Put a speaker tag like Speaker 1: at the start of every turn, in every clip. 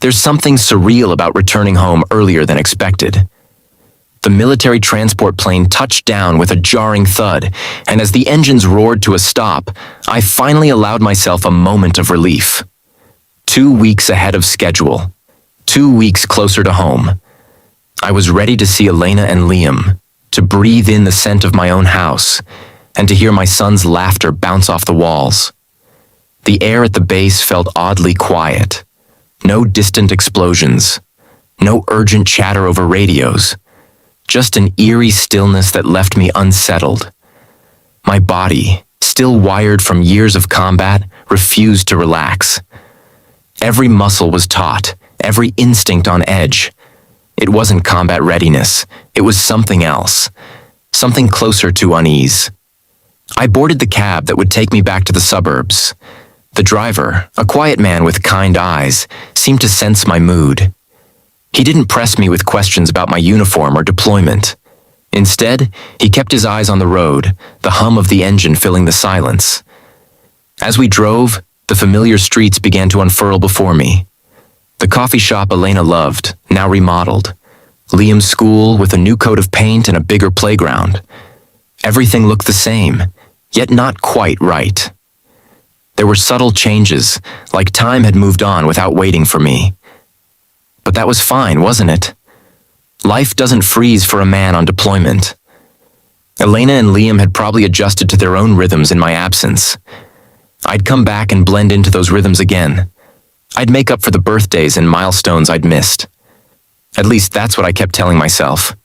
Speaker 1: There's something surreal about returning home earlier than expected. The military transport plane touched down with a jarring thud, and as the engines roared to a stop, I finally allowed myself a moment of relief. 2 weeks ahead of schedule. 2 weeks closer to home. I was ready to see Elena and Liam, to breathe in the scent of my own house, and to hear my son's laughter bounce off the walls. The air at the base felt oddly quiet. No distant explosions. No urgent chatter over radios. Just an eerie stillness that left me unsettled. My body, still wired from years of combat, refused to relax. Every muscle was taut, every instinct on edge. It wasn't combat readiness, it was something else, something closer to unease. I boarded the cab that would take me back to the suburbs. The driver, a quiet man with kind eyes, seemed to sense my mood. He didn't press me with questions about my uniform or deployment. Instead, he kept his eyes on the road, the hum of the engine filling the silence. As we drove, the familiar streets began to unfurl before me. The coffee shop Elena loved, now remodeled. Liam's school with a new coat of paint and a bigger playground. Everything looked the same, yet not quite right. There were subtle changes, like time had moved on without waiting for me. But that was fine, wasn't it? Life doesn't freeze for a man on deployment. Elena and Liam had probably adjusted to their own rhythms in my absence. I'd come back and blend into those rhythms again. I'd make up for the birthdays and milestones I'd missed. At least that's what I kept telling myself.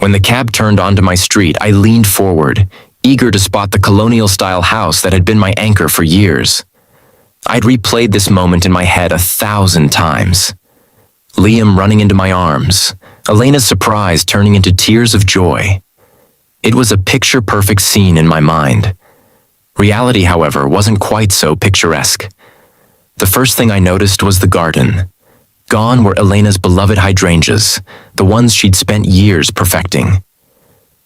Speaker 1: When the cab turned onto my street, I leaned forward, eager to spot the colonial-style house that had been my anchor for years. I'd replayed this moment in my head 1,000 times. Liam running into my arms, Elena's surprise turning into tears of joy. It was a picture-perfect scene in my mind. Reality, however, wasn't quite so picturesque. The first thing I noticed was the garden. Gone were Elena's beloved hydrangeas, the ones she'd spent years perfecting.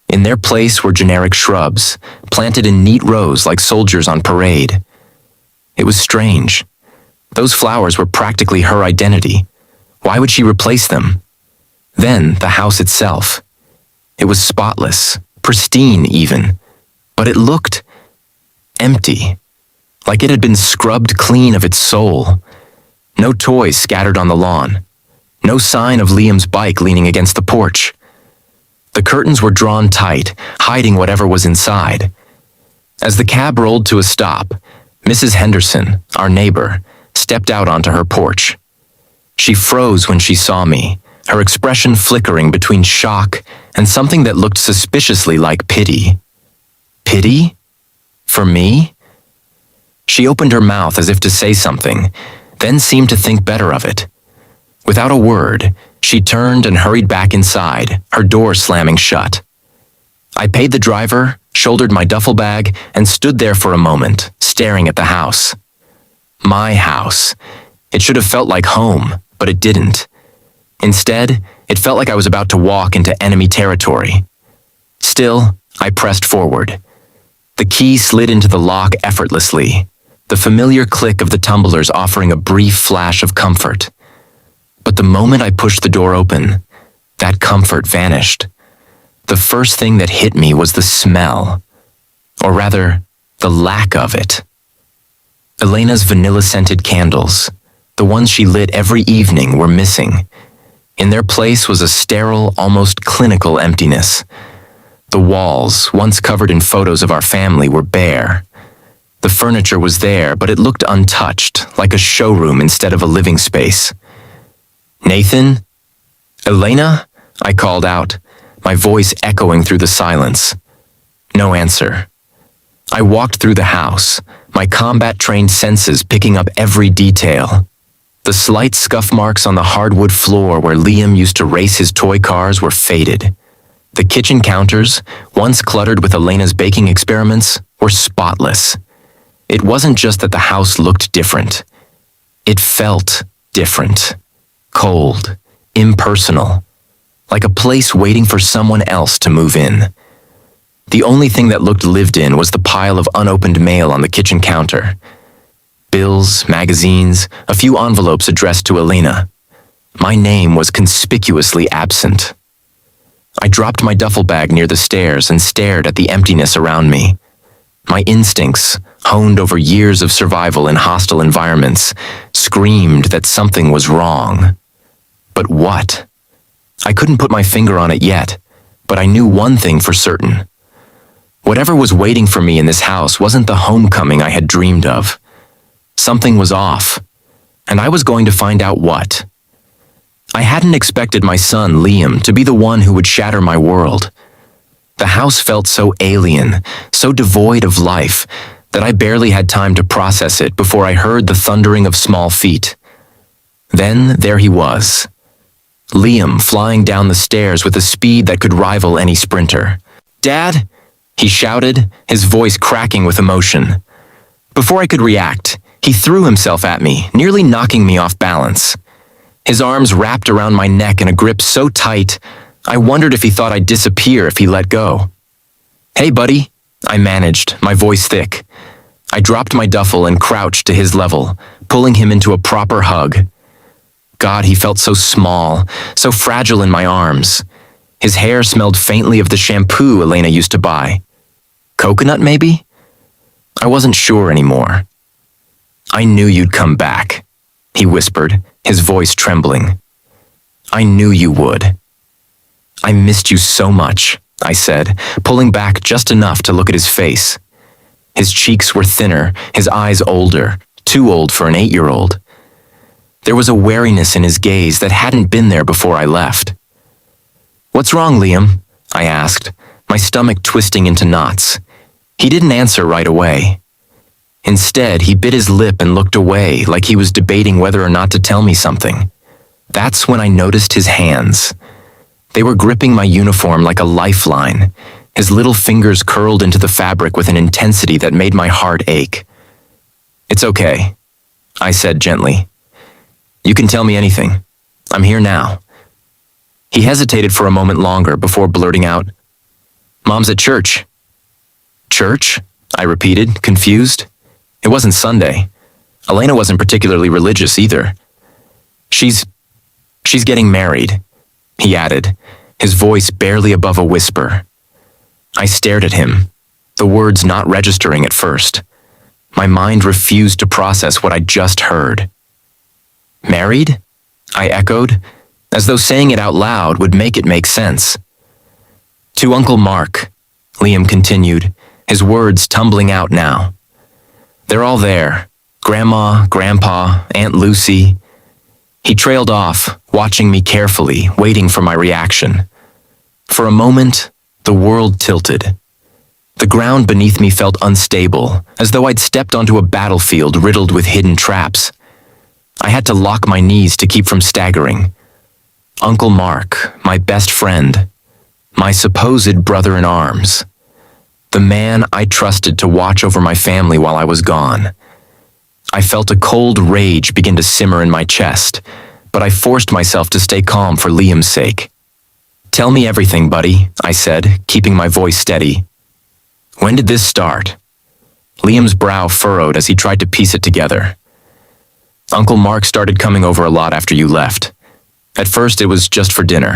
Speaker 1: In their place were generic shrubs, planted in neat rows like soldiers on parade. It was strange. Those flowers were practically her identity. Why would she replace them? Then the house itself. It was spotless, pristine even, but it looked empty, like it had been scrubbed clean of its soul. No toys scattered on the lawn. No sign of Liam's bike leaning against the porch. The curtains were drawn tight, hiding whatever was inside. As the cab rolled to a stop, Mrs. Henderson, our neighbor, stepped out onto her porch. She froze when she saw me, her expression flickering between shock and something that looked suspiciously like pity. Pity? For me? She opened her mouth as if to say something, then seemed to think better of it. Without a word, she turned and hurried back inside, her door slamming shut. I paid the driver, shouldered my duffel bag, and stood there for a moment, staring at the house. My house. It should have felt like home, but it didn't. Instead, it felt like I was about to walk into enemy territory. Still, I pressed forward. The key slid into the lock effortlessly, the familiar click of the tumblers offering a brief flash of comfort. But the moment I pushed the door open, that comfort vanished. The first thing that hit me was the smell, or rather, the lack of it. Elena's vanilla-scented candles, the ones she lit every evening, were missing. In their place was a sterile, almost clinical emptiness. The walls, once covered in photos of our family, were bare. The furniture was there, but it looked untouched, like a showroom instead of a living space. Nathan? Elena? I called out, my voice echoing through the silence. No answer. I walked through the house, my combat-trained senses picking up every detail. The slight scuff marks on the hardwood floor where Liam used to race his toy cars were faded. The kitchen counters, once cluttered with Elena's baking experiments, were spotless. It wasn't just that the house looked different. It felt different. Cold, impersonal, like a place waiting for someone else to move in. The only thing that looked lived in was the pile of unopened mail on the kitchen counter. bills, magazines, a few envelopes addressed to Elena. My name was conspicuously absent. I dropped my duffel bag near the stairs and stared at the emptiness around me. My instincts, honed over years of survival in hostile environments, screamed that something was wrong. But what? I couldn't put my finger on it yet, but I knew one thing for certain. Whatever was waiting for me in this house wasn't the homecoming I had dreamed of. Something was off, and I was going to find out what. I hadn't expected my son, Liam, to be the one who would shatter my world. The house felt so alien, so devoid of life, that I barely had time to process it before I heard the thundering of small feet. Then there he was. Liam flying down the stairs with a speed that could rival any sprinter. "Dad!" he shouted, his voice cracking with emotion. Before I could react, he threw himself at me, nearly knocking me off balance. His arms wrapped around my neck in a grip so tight, I wondered if he thought I'd disappear if he let go. "Hey, buddy," I managed, my voice thick. I dropped my duffel and crouched to his level, pulling him into a proper hug. God, he felt so small, so fragile in my arms. His hair smelled faintly of the shampoo Elena used to buy. Coconut, maybe? I wasn't sure anymore. "I knew you'd come back," he whispered, his voice trembling. "I knew you would." "I missed you so much," I said, pulling back just enough to look at his face. His cheeks were thinner, his eyes older, too old for an 8-year-old. There was a wariness in his gaze that hadn't been there before I left. "What's wrong, Liam?" I asked, my stomach twisting into knots. He didn't answer right away. Instead, he bit his lip and looked away like he was debating whether or not to tell me something. That's when I noticed his hands. They were gripping my uniform like a lifeline, his little fingers curled into the fabric with an intensity that made my heart ache. "It's okay," I said gently. "You can tell me anything. I'm here now." He hesitated for a moment longer before blurting out, "Mom's at church." "Church?" I repeated, confused. It wasn't Sunday. Elena wasn't particularly religious either. She's getting married," he added, his voice barely above a whisper. I stared at him, the words not registering at first. My mind refused to process what I'd just heard. "Married?" I echoed, as though saying it out loud would make it make sense. "To Uncle Mark," Liam continued, his words tumbling out now. "They're all there. Grandma, Grandpa, Aunt Lucy." He trailed off, watching me carefully, waiting for my reaction. For a moment, the world tilted. The ground beneath me felt unstable, as though I'd stepped onto a battlefield riddled with hidden traps. I had to lock my knees to keep from staggering. Uncle Mark, my best friend, my supposed brother-in-arms, the man I trusted to watch over my family while I was gone. I felt a cold rage begin to simmer in my chest, but I forced myself to stay calm for Liam's sake. "Tell me everything, buddy," I said, keeping my voice steady. "When did this start?" Liam's brow furrowed as he tried to piece it together. "Uncle Mark started coming over a lot after you left. At first it was just for dinner.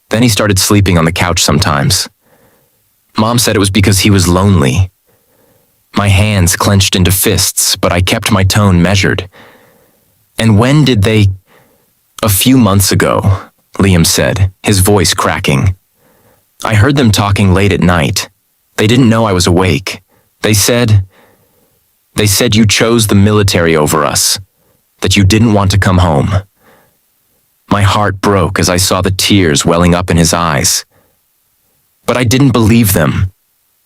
Speaker 1: Then he started sleeping on the couch sometimes. Mom said it was because he was lonely." My hands clenched into fists, but I kept my tone measured. "And when did they—" "A few months ago," Liam said, his voice cracking. "I heard them talking late at night. They didn't know I was awake. They said you chose the military over us, that you didn't want to come home." My heart broke as I saw the tears welling up in his eyes. "But I didn't believe them,"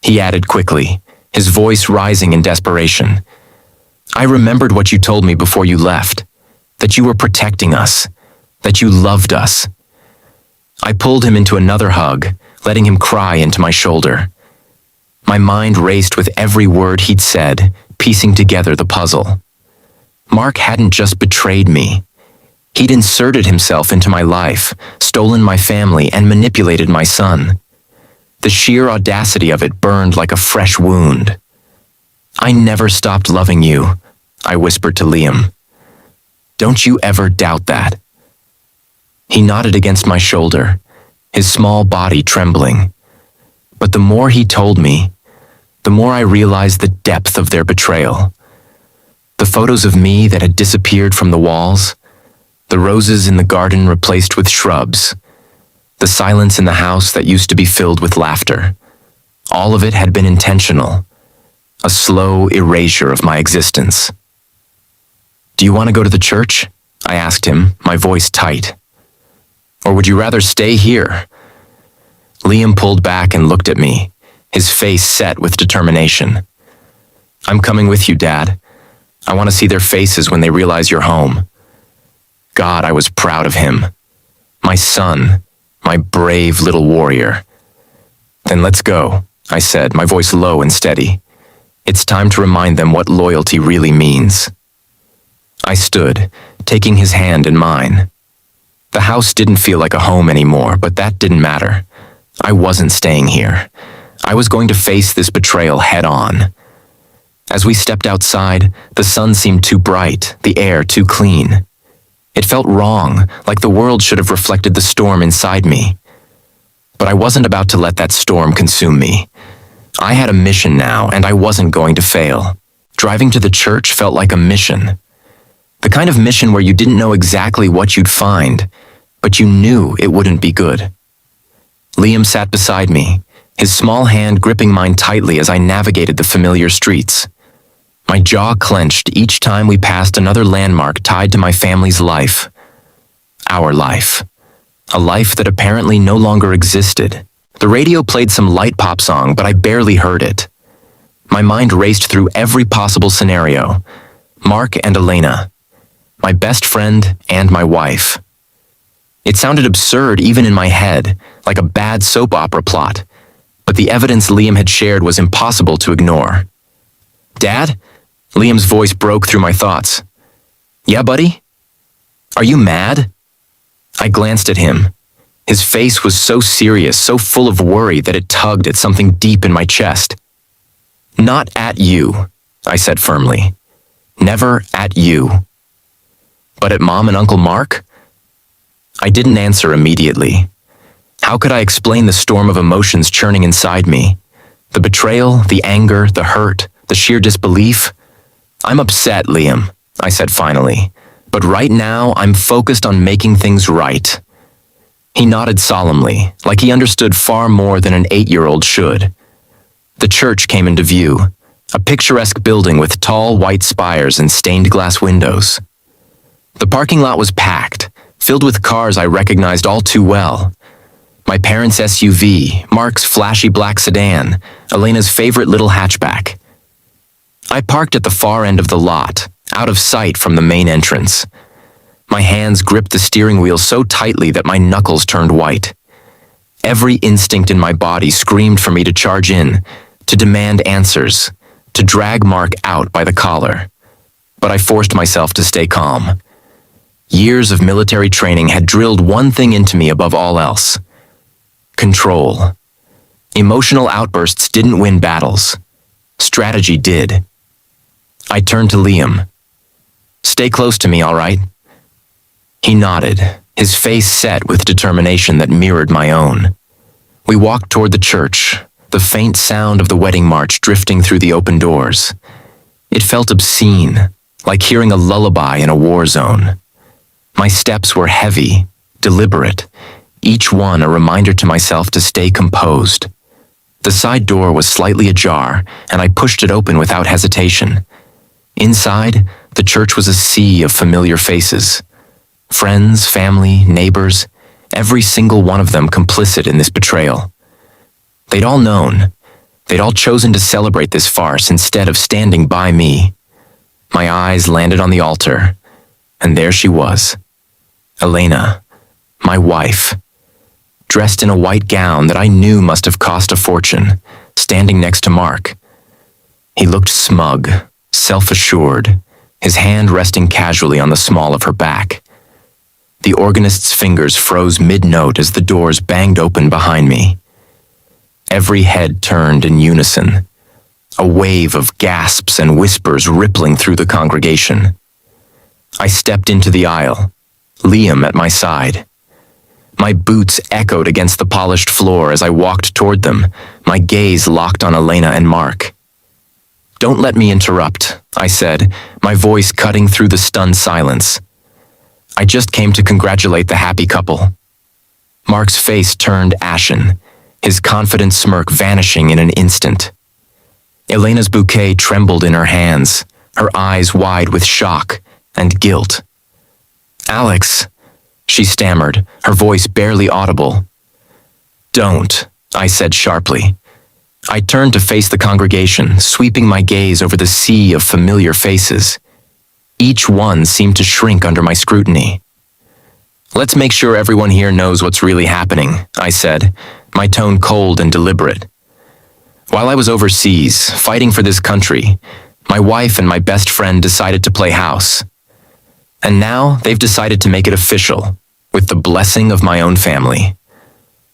Speaker 1: he added quickly, his voice rising in desperation. "I remembered what you told me before you left, that you were protecting us, that you loved us." I pulled him into another hug, letting him cry into my shoulder. My mind raced with every word he'd said, piecing together the puzzle. Mark hadn't just betrayed me. He'd inserted himself into my life, stolen my family, and manipulated my son. The sheer audacity of it burned like a fresh wound. "I never stopped loving you," I whispered to Liam. Don't you ever doubt that. He nodded against my shoulder, his small body trembling. But the more he told me, the more I realized the depth of their betrayal. The photos of me that had disappeared from the walls, the roses in the garden replaced with shrubs, the silence in the house that used to be filled with laughter. All of it had been intentional, a slow erasure of my existence. Do you want to go to the church? I asked him, my voice tight. Or would you rather stay here? Liam pulled back and looked at me, his face set with determination. I'm coming with you, Dad. I want to see their faces when they realize you're home. God, I was proud of him. My son, my brave little warrior. Then let's go, I said, my voice low and steady. It's time to remind them what loyalty really means. I stood, taking his hand in mine. The house didn't feel like a home anymore, but that didn't matter. I wasn't staying here. I was going to face this betrayal head on. As we stepped outside, the sun seemed too bright, the air too clean. It felt wrong, like the world should have reflected the storm inside me. But I wasn't about to let that storm consume me. I had a mission now, and I wasn't going to fail. Driving to the church felt like a mission. The kind of mission where you didn't know exactly what you'd find, but you knew it wouldn't be good. Liam sat beside me, his small hand gripping mine tightly as I navigated the familiar streets. My jaw clenched each time we passed another landmark tied to my family's life. Our life. A life that apparently no longer existed. The radio played some light pop song, but I barely heard it. My mind raced through every possible scenario. Mark and Elena. My best friend and my wife. It sounded absurd even in my head, like a bad soap opera plot, but the evidence Liam had shared was impossible to ignore. Dad? Liam's voice broke through my thoughts. Yeah, buddy? Are you mad? I glanced at him. His face was so serious, so full of worry that it tugged at something deep in my chest. Not at you, I said firmly. Never at you. But at Mom and Uncle Mark? I didn't answer immediately. How could I explain the storm of emotions churning inside me? The betrayal, the anger, the hurt, the sheer disbelief? I'm upset, Liam, I said finally. But right now, I'm focused on making things right. He nodded solemnly, like he understood far more than an 8-year-old should. The church came into view, a picturesque building with tall white spires and stained glass windows. The parking lot was packed, filled with cars I recognized all too well. My parents' SUV, Mark's flashy black sedan, Elena's favorite little hatchback. I parked at the far end of the lot, out of sight from the main entrance. My hands gripped the steering wheel so tightly that my knuckles turned white. Every instinct in my body screamed for me to charge in, to demand answers, to drag Mark out by the collar. But I forced myself to stay calm. Years of military training had drilled one thing into me above all else. Control. Emotional outbursts didn't win battles. Strategy did. I turned to Liam. Stay close to me, all right? He nodded, his face set with determination that mirrored my own. We walked toward the church, the faint sound of the wedding march drifting through the open doors. It felt obscene, like hearing a lullaby in a war zone. My steps were heavy, deliberate, each one a reminder to myself to stay composed. The side door was slightly ajar, and I pushed it open without hesitation. Inside, the church was a sea of familiar faces. Friends, family, neighbors, every single one of them complicit in this betrayal. They'd all known. They'd all chosen to celebrate this farce instead of standing by me. My eyes landed on the altar, and there she was. Elena, my wife, dressed in a white gown that I knew must have cost a fortune, standing next to Mark. He looked smug, self-assured, his hand resting casually on the small of her back. The organist's fingers froze mid-note as the doors banged open behind me. Every head turned in unison. a wave of gasps and whispers rippling through the congregation. I stepped into the aisle, Liam at my side. My boots echoed against the polished floor as I walked toward them, my gaze locked on Elena and Mark. "Don't let me interrupt," I said, my voice cutting through the stunned silence. "I just came to congratulate the happy couple." Mark's face turned ashen, his confident smirk vanishing in an instant. Elena's bouquet trembled in her hands, her eyes wide with shock and guilt. "Alex," she stammered, her voice barely audible. "Don't," I said sharply. I turned to face the congregation, sweeping my gaze over the sea of familiar faces. Each one seemed to shrink under my scrutiny. "Let's make sure everyone here knows what's really happening," I said, my tone cold and deliberate. "While I was overseas, fighting for this country, my wife and my best friend decided to play house. And now they've decided to make it official, with the blessing of my own family."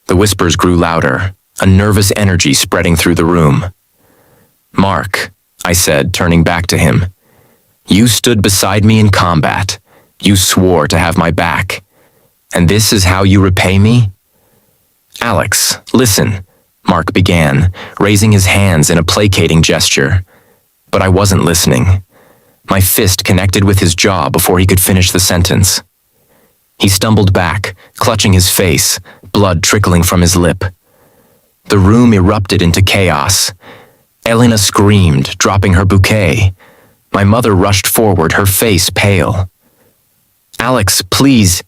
Speaker 1: The whispers grew louder, a nervous energy spreading through the room. "Mark," I said, turning back to him, "you stood beside me in combat. You swore to have my back. And this is how you repay me?" "Alex, listen," Mark began, raising his hands in a placating gesture. But I wasn't listening. My fist connected with his jaw before he could finish the sentence. He stumbled back, clutching his face, blood trickling from his lip. The room erupted into chaos. Elena screamed, dropping her bouquet. My mother rushed forward, her face pale. "Alex, please,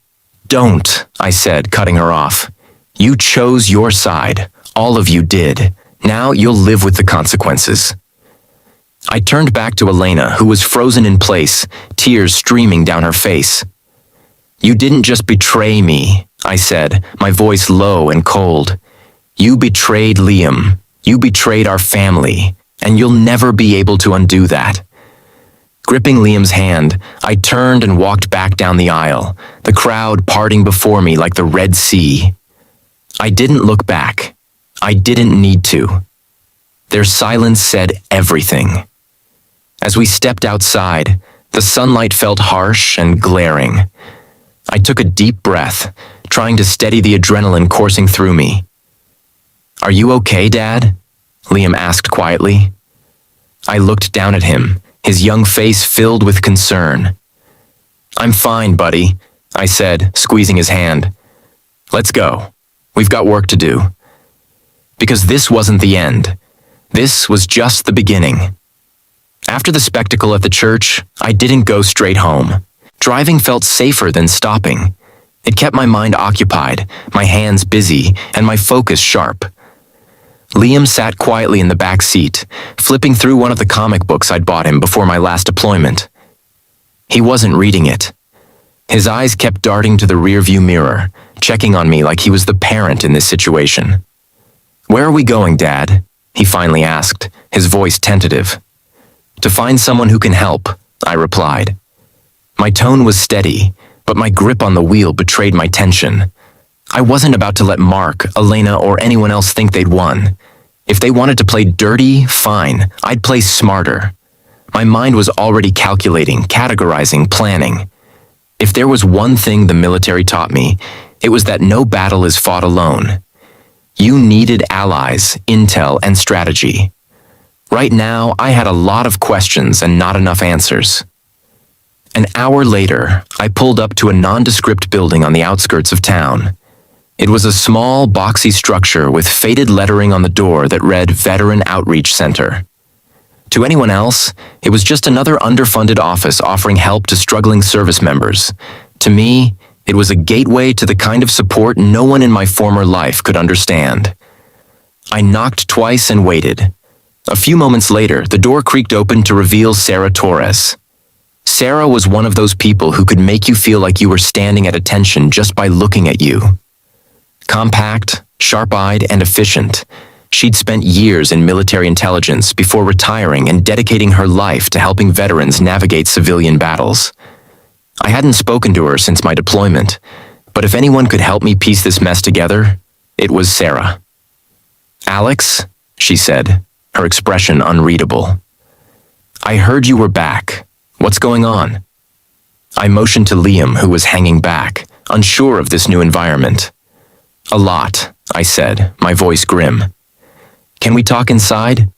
Speaker 1: don't," I said, cutting her off. "You chose your side. All of you did. Now you'll live with the consequences." I turned back to Elena, who was frozen in place, tears streaming down her face. "You didn't just betray me," I said, my voice low and cold. "You betrayed Liam. You betrayed our family, and you'll never be able to undo that." Gripping Liam's hand, I turned and walked back down the aisle, the crowd parting before me like the Red Sea. I didn't look back. I didn't need to. Their silence said everything. As we stepped outside, the sunlight felt harsh and glaring. I took a deep breath, trying to steady the adrenaline coursing through me. "Are you okay, Dad?" Liam asked quietly. I looked down at him, his young face filled with concern. "I'm fine, buddy," I said, squeezing his hand. "Let's go. We've got work to do." Because this wasn't the end. This was just the beginning. After the spectacle at the church, I didn't go straight home. Driving felt safer than stopping. It kept my mind occupied, my hands busy, and my focus sharp. Liam sat quietly in the back seat, flipping through one of the comic books I'd bought him before my last deployment. He wasn't reading it. His eyes kept darting to the rearview mirror, checking on me like he was the parent in this situation. "Where are we going, Dad?" he finally asked, his voice tentative. "To find someone who can help," I replied. My tone was steady, but my grip on the wheel betrayed my tension. I wasn't about to let Mark, Elena, or anyone else think they'd won. If they wanted to play dirty, fine, I'd play smarter. My mind was already calculating, categorizing, planning. If there was one thing the military taught me, it was that no battle is fought alone. You needed allies, intel, and strategy. Right now, I had a lot of questions and not enough answers. An hour later, I pulled up to a nondescript building on the outskirts of town. It was a small, boxy structure with faded lettering on the door that read Veteran Outreach Center. To anyone else, it was just another underfunded office offering help to struggling service members. To me, it was a gateway to the kind of support no one in my former life could understand. I knocked twice and waited. A few moments later, the door creaked open to reveal Sarah Torres. Sarah was one of those people who could make you feel like you were standing at attention just by looking at you. Compact, sharp-eyed, and efficient, she'd spent years in military intelligence before retiring and dedicating her life to helping veterans navigate civilian battles. I hadn't spoken to her since my deployment, but if anyone could help me piece this mess together, it was Sarah. "Alex," she said, her expression unreadable. "I heard you were back. What's going on?" I motioned to Liam, who was hanging back, unsure of this new environment. "A lot," I said, my voice grim. "Can we talk inside?"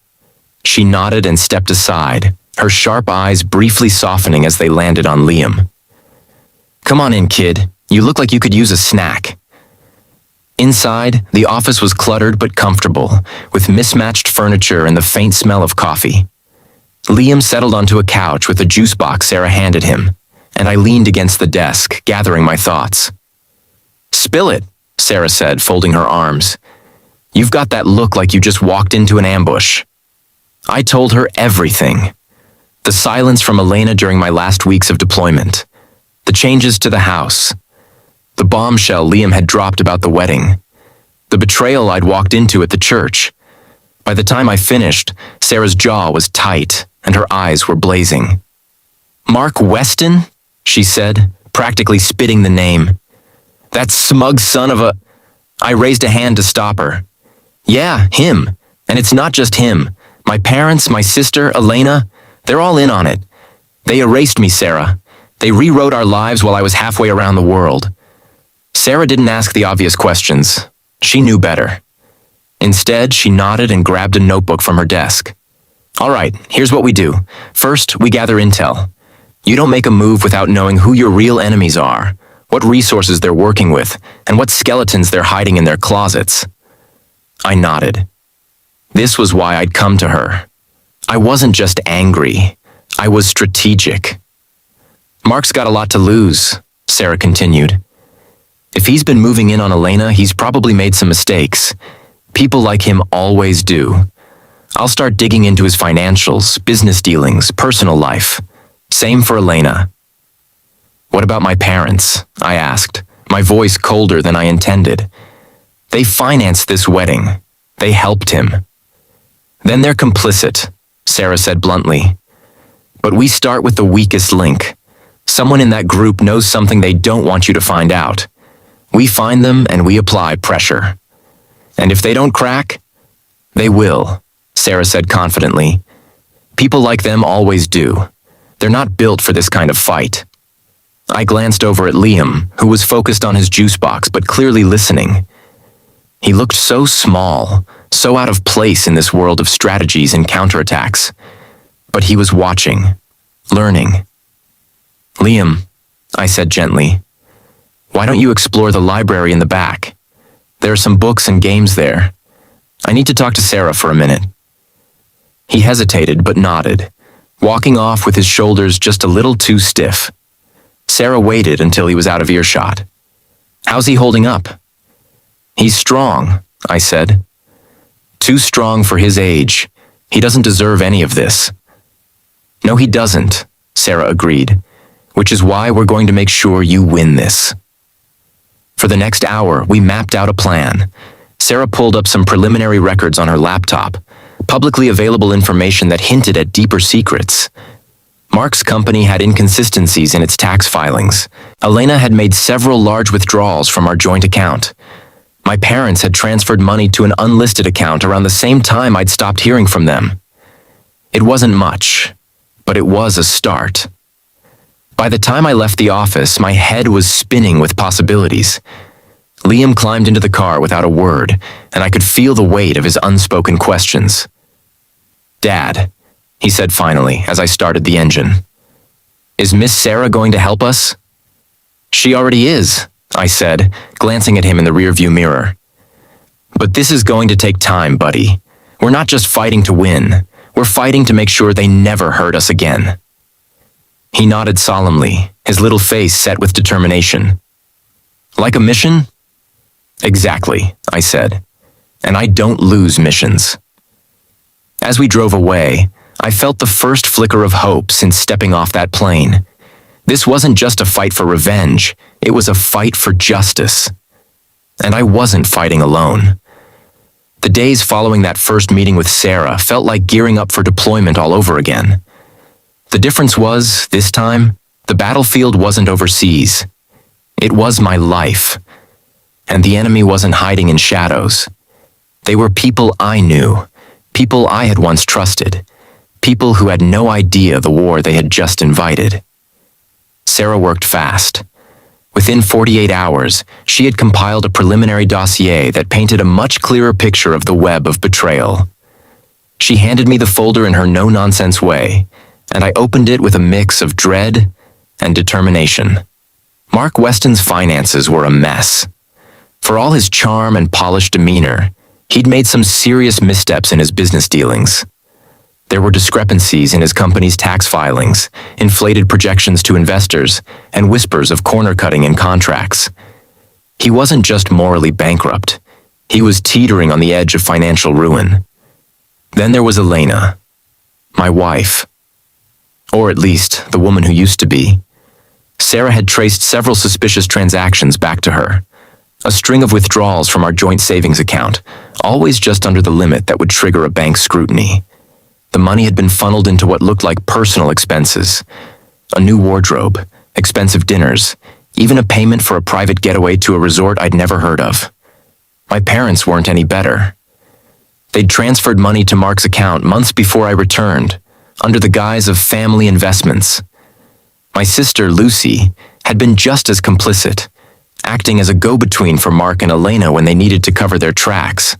Speaker 1: She nodded and stepped aside, her sharp eyes briefly softening as they landed on Liam. "Come on in, kid. You look like you could use a snack." Inside, the office was cluttered but comfortable, with mismatched furniture and the faint smell of coffee. Liam settled onto a couch with a juice box Sarah handed him, and I leaned against the desk, gathering my thoughts. "Spill it," Sarah said, folding her arms. "You've got that look like you just walked into an ambush." I told her everything. The silence from Elena during my last weeks of deployment. The changes to the house. The bombshell Liam had dropped about the wedding. The betrayal I'd walked into at the church. By the time I finished, Sarah's jaw was tight and her eyes were blazing. "Mark Weston?" she said, practically spitting the name. "That smug son of a—" I raised a hand to stop her. "Yeah, him. And it's not just him. My parents, my sister, Elena, they're all in on it. They erased me, Sarah. They rewrote our lives while I was halfway around the world." Sarah didn't ask the obvious questions. She knew better. Instead, she nodded and grabbed a notebook from her desk. "All right, here's what we do. First, we gather intel. You don't make a move without knowing who your real enemies are, what resources they're working with, and what skeletons they're hiding in their closets." I nodded. This was why I'd come to her. I wasn't just angry. I was strategic. "Mark's got a lot to lose," Sarah continued. "If he's been moving in on Elena, he's probably made some mistakes. People like him always do. I'll start digging into his financials, business dealings, personal life. Same for Elena." "What about my parents?" I asked, my voice colder than I intended. "They financed this wedding. They helped him." "Then they're complicit," Sarah said bluntly. "But we start with the weakest link. Someone in that group knows something they don't want you to find out. We find them and we apply pressure. And if they don't crack, they will," Sarah said confidently. "People like them always do. They're not built for this kind of fight." I glanced over at Liam, who was focused on his juice box but clearly listening. He looked so small, so out of place in this world of strategies and counterattacks. But he was watching, learning. "Liam," I said gently, "why don't you explore the library in the back? There are some books and games there. I need to talk to Sarah for a minute." He hesitated but nodded, walking off with his shoulders just a little too stiff. Sarah waited until he was out of earshot. "How's he holding up?" "He's strong," I said. "Too strong for his age. He doesn't deserve any of this." "No, he doesn't," Sarah agreed, "which is why we're going to make sure you win this." For the next hour, we mapped out a plan. Sarah pulled up some preliminary records on her laptop, publicly available information that hinted at deeper secrets. Mark's company had inconsistencies in its tax filings. Elena had made several large withdrawals from our joint account. My parents had transferred money to an unlisted account around the same time I'd stopped hearing from them. It wasn't much, but it was a start. By the time I left the office, my head was spinning with possibilities. Liam climbed into the car without a word, and I could feel the weight of his unspoken questions. "Dad," he said finally as I started the engine, "is Miss Sarah going to help us?" "She already is," I said, glancing at him in the rearview mirror. "But this is going to take time, buddy. We're not just fighting to win. We're fighting to make sure they never hurt us again." He nodded solemnly, his little face set with determination. "Like a mission?" "Exactly," I said. "And I don't lose missions." As we drove away, I felt the first flicker of hope since stepping off that plane. This wasn't just a fight for revenge, it was a fight for justice. And I wasn't fighting alone. The days following that first meeting with Sarah felt like gearing up for deployment all over again. The difference was, this time, the battlefield wasn't overseas. It was my life. And the enemy wasn't hiding in shadows. They were people I knew, People I had once trusted. People who had no idea the war they had just invited. Sarah worked fast. Within 48 hours, she had compiled a preliminary dossier that painted a much clearer picture of the web of betrayal. She handed me the folder in her no-nonsense way, and I opened it with a mix of dread and determination. Mark Weston's finances were a mess. For all his charm and polished demeanor, he'd made some serious missteps in his business dealings. There were discrepancies in his company's tax filings, inflated projections to investors, and whispers of corner-cutting in contracts. He wasn't just morally bankrupt. He was teetering on the edge of financial ruin. Then there was Elena, my wife. Or at least, the woman who used to be. Sarah had traced several suspicious transactions back to her. A string of withdrawals from our joint savings account, always just under the limit that would trigger a bank scrutiny. The money had been funneled into what looked like personal expenses. A new wardrobe, expensive dinners, even a payment for a private getaway to a resort I'd never heard of. My parents weren't any better. They'd transferred money to Mark's account months before I returned, under the guise of family investments. My sister, Lucy, had been just as complicit, acting as a go-between for Mark and Elena when they needed to cover their tracks.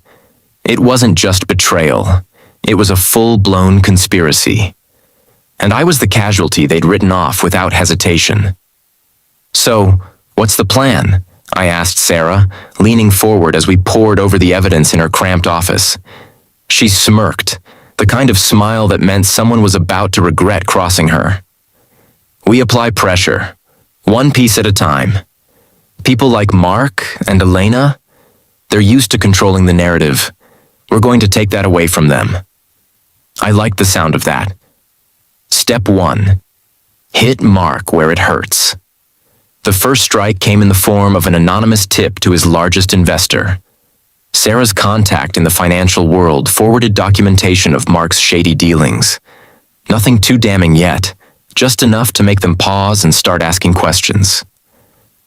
Speaker 1: It wasn't just betrayal. It was a full-blown conspiracy. And I was the casualty they'd written off without hesitation. So, what's the plan? I asked Sarah, leaning forward as we pored over the evidence in her cramped office. She smirked, the kind of smile that meant someone was about to regret crossing her. We apply pressure, one piece at a time. People like Mark and Elena, they're used to controlling the narrative. We're going to take that away from them. I liked the sound of that. Step 1. Hit Mark where it hurts. The first strike came in the form of an anonymous tip to his largest investor. Sarah's contact in the financial world forwarded documentation of Mark's shady dealings. Nothing too damning yet, just enough to make them pause and start asking questions.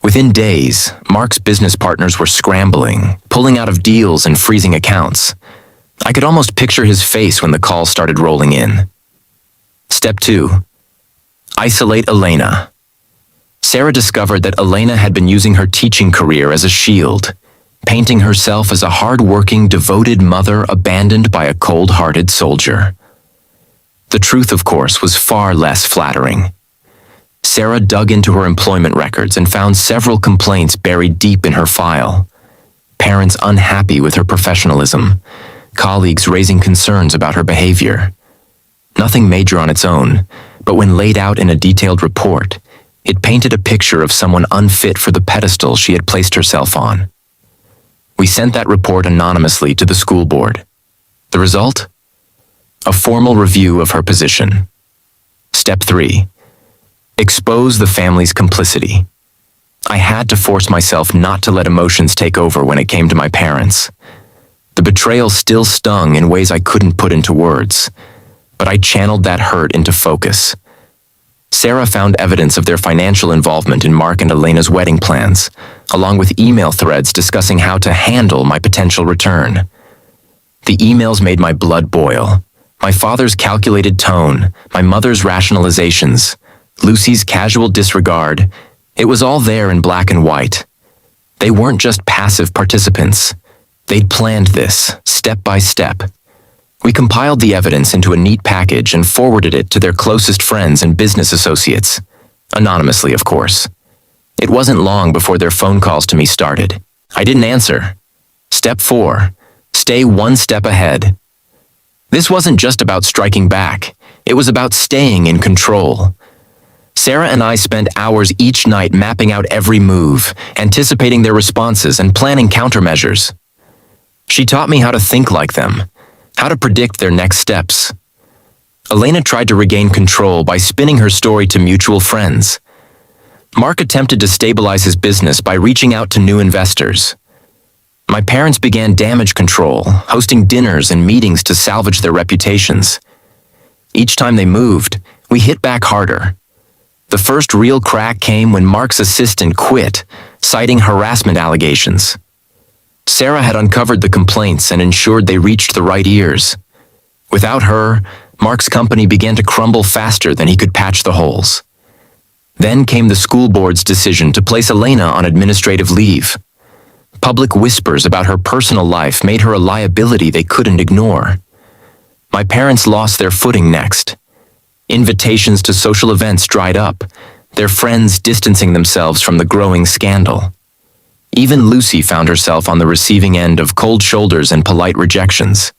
Speaker 1: Within days, Mark's business partners were scrambling, pulling out of deals and freezing accounts. I could almost picture his face when the calls started rolling in. Step 2. Isolate Elena. Sarah discovered that Elena had been using her teaching career as a shield, painting herself as a hard-working, devoted mother abandoned by a cold-hearted soldier. The truth, of course, was far less flattering. Sarah dug into her employment records and found several complaints buried deep in her file. Parents unhappy with her professionalism, colleagues raising concerns about her behavior. Nothing major on its own, but when laid out in a detailed report, it painted a picture of someone unfit for the pedestal she had placed herself on. We sent that report anonymously to the school board. The result? A formal review of her position. Step 3. Expose the family's complicity. I had to force myself not to let emotions take over when it came to my parents. The betrayal still stung in ways I couldn't put into words, but I channeled that hurt into focus. Sarah found evidence of their financial involvement in Mark and Elena's wedding plans, along with email threads discussing how to handle my potential return. The emails made my blood boil. My father's calculated tone, my mother's rationalizations, Lucy's casual disregard, it was all there in black and white. They weren't just passive participants. They'd planned this, step by step. We compiled the evidence into a neat package and forwarded it to their closest friends and business associates. Anonymously, of course. It wasn't long before their phone calls to me started. I didn't answer. Step 4. Stay one step ahead. This wasn't just about striking back. It was about staying in control. Sarah and I spent hours each night mapping out every move, anticipating their responses and planning countermeasures. She taught me how to think like them, how to predict their next steps. Elena tried to regain control by spinning her story to mutual friends. Mark attempted to stabilize his business by reaching out to new investors. My parents began damage control, hosting dinners and meetings to salvage their reputations. Each time they moved, we hit back harder. The first real crack came when Mark's assistant quit, citing harassment allegations. Sarah had uncovered the complaints and ensured they reached the right ears. Without her, Mark's company began to crumble faster than he could patch the holes. Then came the school board's decision to place Elena on administrative leave. Public whispers about her personal life made her a liability they couldn't ignore. My parents lost their footing next. Invitations to social events dried up, their friends distancing themselves from the growing scandal. Even Lucy found herself on the receiving end of cold shoulders and polite rejections.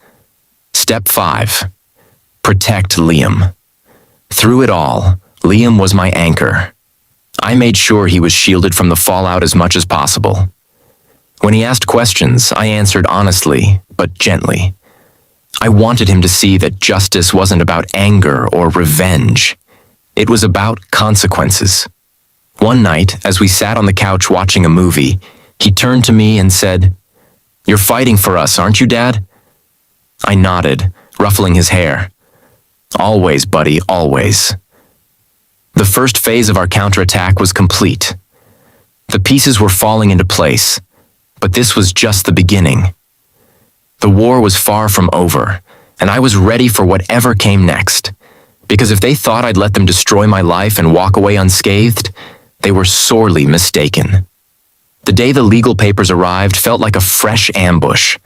Speaker 1: Step 5. Protect Liam. Through it all, Liam was my anchor. I made sure he was shielded from the fallout as much as possible. When he asked questions, I answered honestly, but gently. I wanted him to see that justice wasn't about anger or revenge. It was about consequences. One night, as we sat on the couch watching a movie, he turned to me and said, "You're fighting for us, aren't you, Dad?" I nodded, ruffling his hair. "Always, buddy, always." The first phase of our counterattack was complete. The pieces were falling into place, but this was just the beginning. The war was far from over, and I was ready for whatever came next, because if they thought I'd let them destroy my life and walk away unscathed, they were sorely mistaken. The day the legal papers arrived felt like a fresh ambush.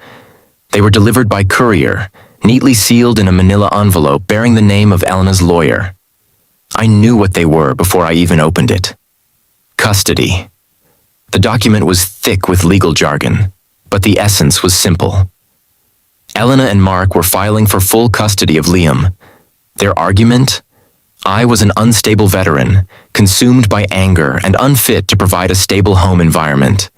Speaker 1: They were delivered by courier, neatly sealed in a manila envelope bearing the name of Elena's lawyer. I knew what they were before I even opened it. Custody. The document was thick with legal jargon, but the essence was simple. Elena and Mark were filing for full custody of Liam. Their argument? I was an unstable veteran, consumed by anger and unfit to provide a stable home environment.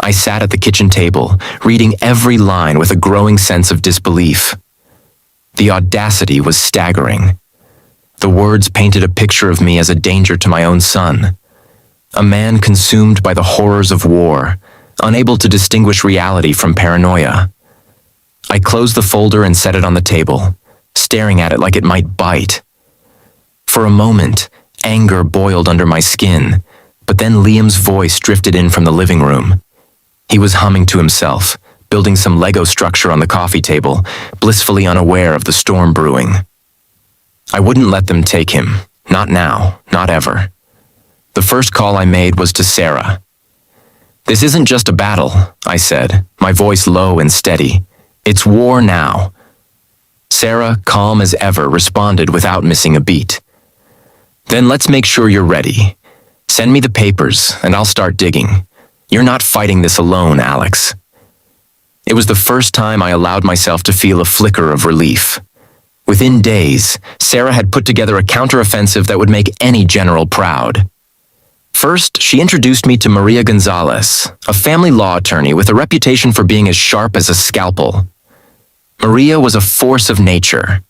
Speaker 1: I sat at the kitchen table, reading every line with a growing sense of disbelief. The audacity was staggering. The words painted a picture of me as a danger to my own son. A man consumed by the horrors of war, unable to distinguish reality from paranoia. I closed the folder and set it on the table, staring at it like it might bite. For a moment, anger boiled under my skin, but then Liam's voice drifted in from the living room. He was humming to himself, building some Lego structure on the coffee table, blissfully unaware of the storm brewing. I wouldn't let them take him. Not now, not ever. The first call I made was to Sarah. "This isn't just a battle," I said, my voice low and steady. "It's war now." Sarah, calm as ever, responded without missing a beat. "Then let's make sure you're ready. Send me the papers, and I'll start digging. You're not fighting this alone, Alex." It was the first time I allowed myself to feel a flicker of relief. Within days, Sarah had put together a counteroffensive that would make any general proud. First, she introduced me to Maria Gonzalez, a family law attorney with a reputation for being as sharp as a scalpel. Maria was a force of nature,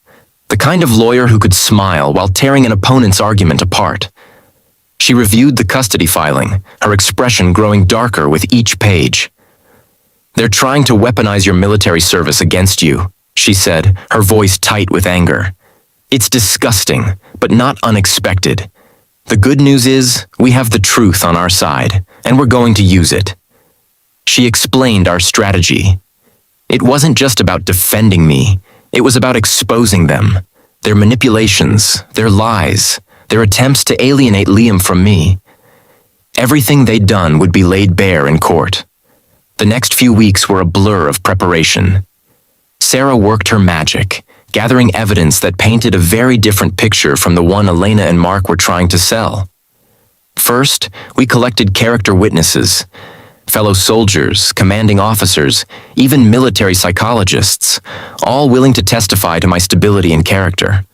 Speaker 1: the kind of lawyer who could smile while tearing an opponent's argument apart. She reviewed the custody filing, her expression growing darker with each page. "They're trying to weaponize your military service against you," she said, her voice tight with anger. "It's disgusting, but not unexpected. The good news is, we have the truth on our side, and we're going to use it." She explained our strategy. It wasn't just about defending me, it was about exposing them, their manipulations, their lies, their attempts to alienate Liam from me. Everything they'd done would be laid bare in court. The next few weeks were a blur of preparation. Sarah worked her magic, gathering evidence that painted a very different picture from the one Elena and Mark were trying to sell. First, we collected character witnesses, fellow soldiers, commanding officers, even military psychologists, all willing to testify to my stability and character.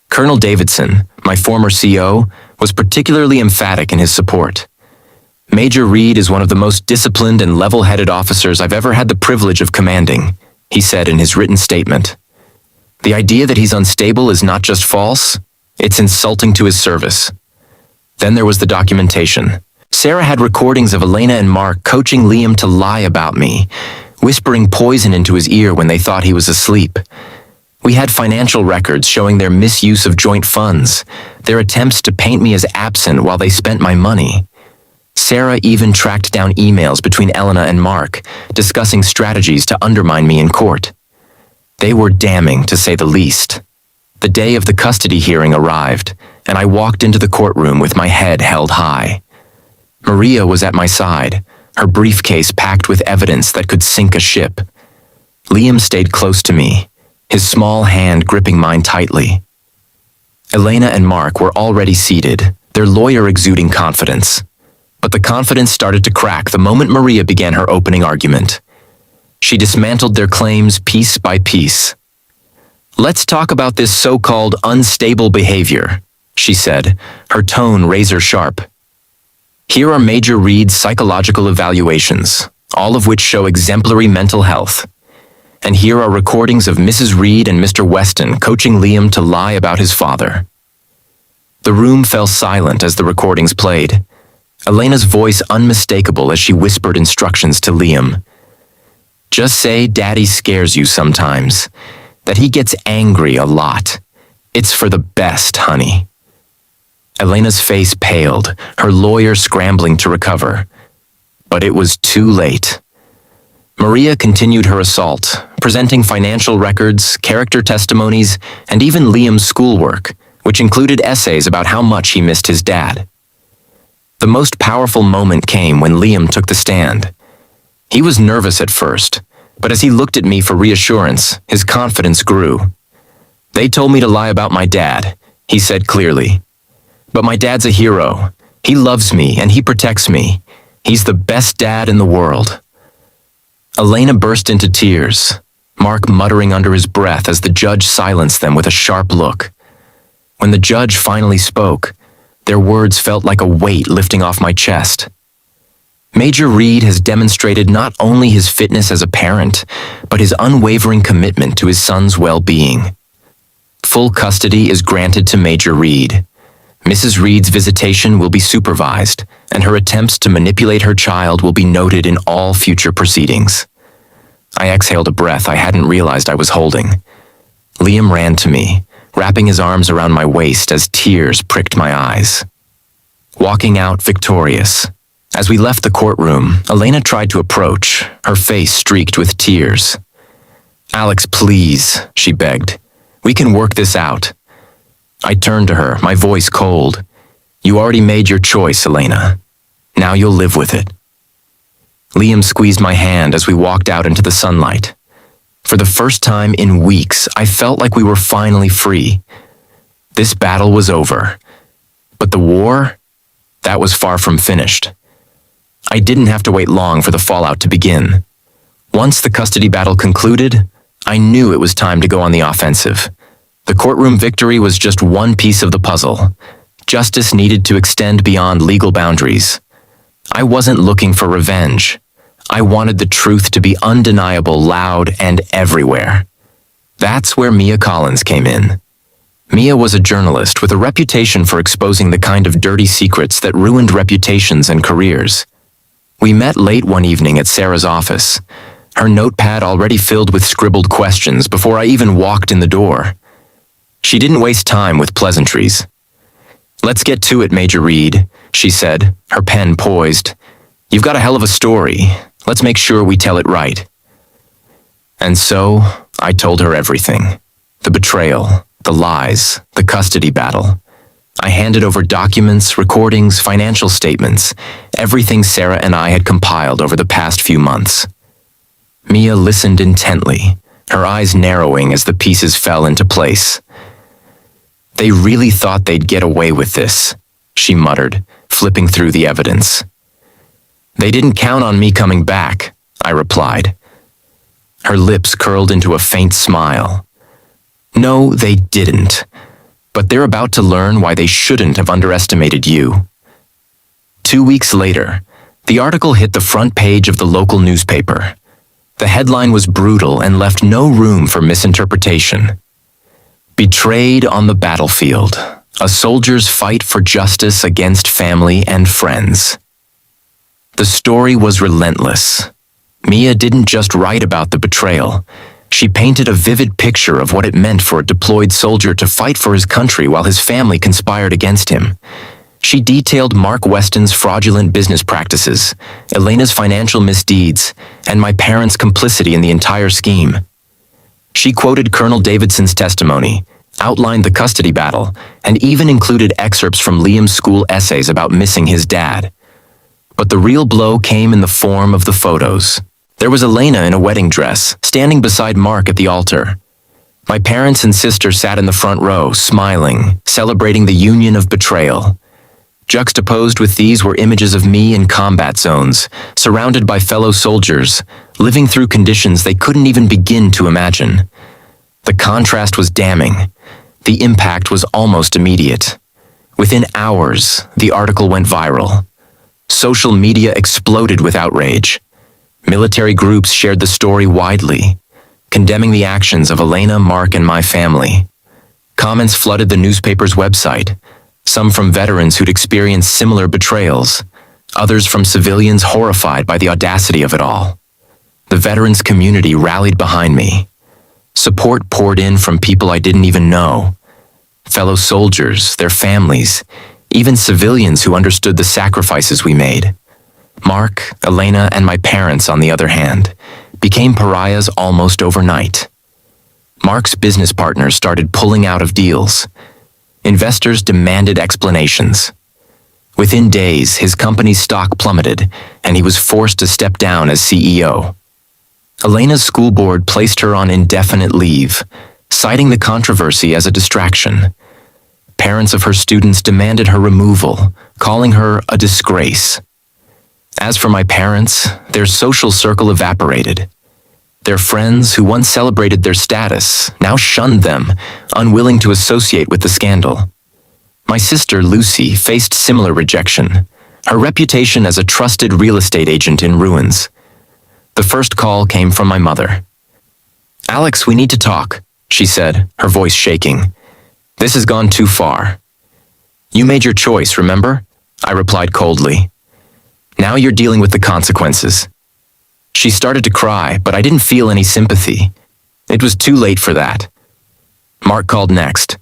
Speaker 1: Colonel Davidson, my former CO, was particularly emphatic in his support. "Major Reed is one of the most disciplined and level-headed officers I've ever had the privilege of commanding," he said in his written statement. "The idea that he's unstable is not just false, it's insulting to his service." Then there was the documentation. Sarah had recordings of Elena and Mark coaching Liam to lie about me, whispering poison into his ear when they thought he was asleep. We had financial records showing their misuse of joint funds, their attempts to paint me as absent while they spent my money. Sarah even tracked down emails between Elena and Mark, discussing strategies to undermine me in court. They were damning, to say the least. The day of the custody hearing arrived, and I walked into the courtroom with my head held high. Maria was at my side, her briefcase packed with evidence that could sink a ship. Liam stayed close to me, his small hand gripping mine tightly. Elena and Mark were already seated, their lawyer exuding confidence. But the confidence started to crack the moment Maria began her opening argument. She dismantled their claims piece by piece. "Let's talk about this so-called unstable behavior," she said, her tone razor-sharp. "Here are Major Reed's psychological evaluations, all of which show exemplary mental health. And here are recordings of Mrs. Reed and Mr. Weston coaching Liam to lie about his father." The room fell silent as the recordings played, Elena's voice unmistakable as she whispered instructions to Liam. "Just say Daddy scares you sometimes, that he gets angry a lot. It's for the best, honey." Elena's face paled, her lawyer scrambling to recover. But it was too late. Maria continued her assault, presenting financial records, character testimonies, and even Liam's schoolwork, which included essays about how much he missed his dad. The most powerful moment came when Liam took the stand. He was nervous at first, but as he looked at me for reassurance, his confidence grew. "They told me to lie about my dad," he said clearly. "But my dad's a hero. He loves me and he protects me. He's the best dad in the world." Elena burst into tears, Mark muttering under his breath as the judge silenced them with a sharp look. When the judge finally spoke, their words felt like a weight lifting off my chest. Major Reed has demonstrated not only his fitness as a parent, but his unwavering commitment to his son's well-being. Full custody is granted to Major Reed. Mrs. Reed's visitation will be supervised, and her attempts to manipulate her child will be noted in all future proceedings. I exhaled a breath I hadn't realized I was holding. Liam ran to me, wrapping his arms around my waist as tears pricked my eyes. Walking out victorious. As we left the courtroom, Elena tried to approach, her face streaked with tears. "Alex, please," she begged. "We can work this out." I turned to her, my voice cold. "You already made your choice, Elena. Now you'll live with it." Liam squeezed my hand as we walked out into the sunlight. For the first time in weeks, I felt like we were finally free. This battle was over. But the war? That was far from finished. I didn't have to wait long for the fallout to begin. Once the custody battle concluded, I knew it was time to go on the offensive. The courtroom victory was just one piece of the puzzle. Justice needed to extend beyond legal boundaries. I wasn't looking for revenge. I wanted the truth to be undeniable, loud, and everywhere. That's where Mia Collins came in. Mia was a journalist with a reputation for exposing the kind of dirty secrets that ruined reputations and careers. We met late one evening at Sarah's office, her notepad already filled with scribbled questions before I even walked in the door. She didn't waste time with pleasantries. "Let's get to it, Major Reed," she said, her pen poised. "You've got a hell of a story. Let's make sure we tell it right." And so, I told her everything. The betrayal, the lies, the custody battle. I handed over documents, recordings, financial statements, everything Sarah and I had compiled over the past few months. Mia listened intently, her eyes narrowing as the pieces fell into place. "They really thought they'd get away with this," she muttered, flipping through the evidence. "They didn't count on me coming back," I replied. Her lips curled into a faint smile. "No, they didn't. But they're about to learn why they shouldn't have underestimated you." 2 weeks later, the article hit the front page of the local newspaper. The headline was brutal and left no room for misinterpretation. "Betrayed on the battlefield. A soldier's fight for justice against family and friends." The story was relentless. Mia didn't just write about the betrayal. She painted a vivid picture of what it meant for a deployed soldier to fight for his country while his family conspired against him. She detailed Mark Weston's fraudulent business practices, Elena's financial misdeeds, and my parents' complicity in the entire scheme. She quoted Colonel Davidson's testimony, outlined the custody battle, and even included excerpts from Liam's school essays about missing his dad. But the real blow came in the form of the photos. There was Elena in a wedding dress, standing beside Mark at the altar. My parents and sister sat in the front row, smiling, celebrating the union of betrayal. Juxtaposed with these were images of me in combat zones, surrounded by fellow soldiers, living through conditions they couldn't even begin to imagine. The contrast was damning. The impact was almost immediate. Within hours, the article went viral. Social media exploded with outrage. Military groups shared the story widely, condemning the actions of Elena, Mark, and my family. Comments flooded the newspaper's website, some from veterans who'd experienced similar betrayals, others from civilians horrified by the audacity of it all. The veterans community rallied behind me. Support poured in from people I didn't even know. Fellow soldiers, their families, even civilians who understood the sacrifices we made. Mark, Elena, and my parents, on the other hand, became pariahs almost overnight. Mark's business partners started pulling out of deals. Investors demanded explanations. Within days, his company's stock plummeted, and he was forced to step down as CEO. Elena's school board placed her on indefinite leave, citing the controversy as a distraction. Parents of her students demanded her removal, calling her a disgrace. As for my parents, their social circle evaporated. Their friends, who once celebrated their status, now shunned them, unwilling to associate with the scandal. My sister, Lucy, faced similar rejection, her reputation as a trusted real estate agent in ruins. The first call came from my mother. "Alex, we need to talk," she said, her voice shaking. "This has gone too far." "You made your choice, remember?" I replied coldly. "Now you're dealing with the consequences." She started to cry, but I didn't feel any sympathy. It was too late for that. Mark called next.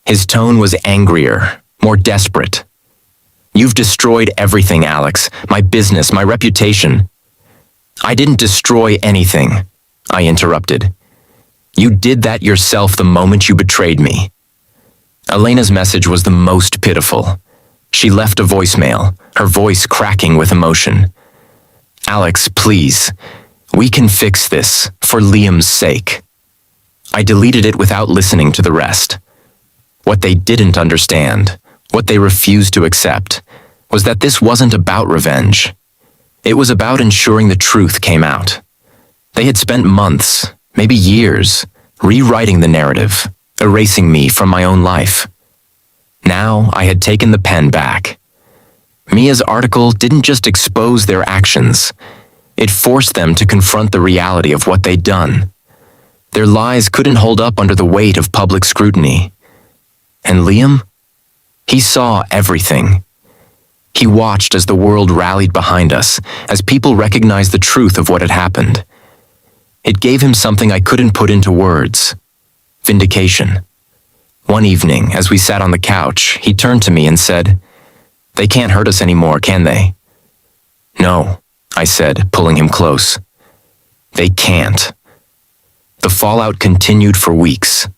Speaker 1: His tone was angrier, more desperate. "You've destroyed everything, Alex. My business, my reputation." "I didn't destroy anything," I interrupted. "You did that yourself the moment you betrayed me." Elena's message was the most pitiful. She left a voicemail, her voice cracking with emotion. "Alex, please. We can fix this, for Liam's sake." I deleted it without listening to the rest. What they didn't understand, what they refused to accept, was that this wasn't about revenge. It was about ensuring the truth came out. They had spent months, maybe years, rewriting the narrative, erasing me from my own life. Now I had taken the pen back. Mia's article didn't just expose their actions. It forced them to confront the reality of what they'd done. Their lies couldn't hold up under the weight of public scrutiny. And Liam? He saw everything. He watched as the world rallied behind us, as people recognized the truth of what had happened. It gave him something I couldn't put into words. Vindication. One evening, as we sat on the couch, he turned to me and said, "They can't hurt us anymore, can they?" "No," I said, pulling him close. "They can't." The fallout continued for weeks.